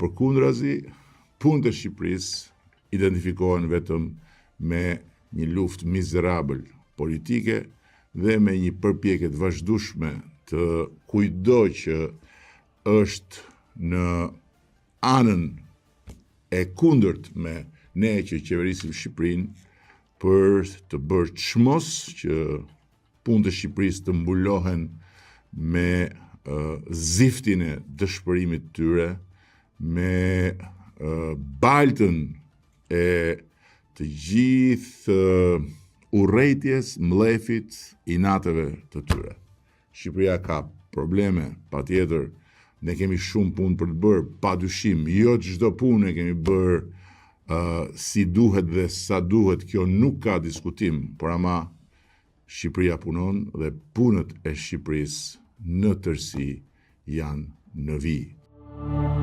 përkundrazi, punët e Shqipërisë identifikohen vetëm me një luftë mizerabël politike dhe me një përpjekje të vazhdueshme të kujdo që është në anën e kundërt me ne që qeverisim Shqipërinë për të bërë çmos që punët e Shqipërisë të mbulohen me ziftin e dëshpërimit të tyre, me baltën e të gjithë urrejtjes, mllefit, inateve të tyre. Shqipëria ka probleme, patjetër, ne kemi shumë punë për të bërë, padyshim, jo çdo punë e kemi bërë si duhet dhe sa duhet, kjo nuk ka diskutim, por ama Shqipëria punon dhe punët e Shqipërisë në tërësi janë në vijë.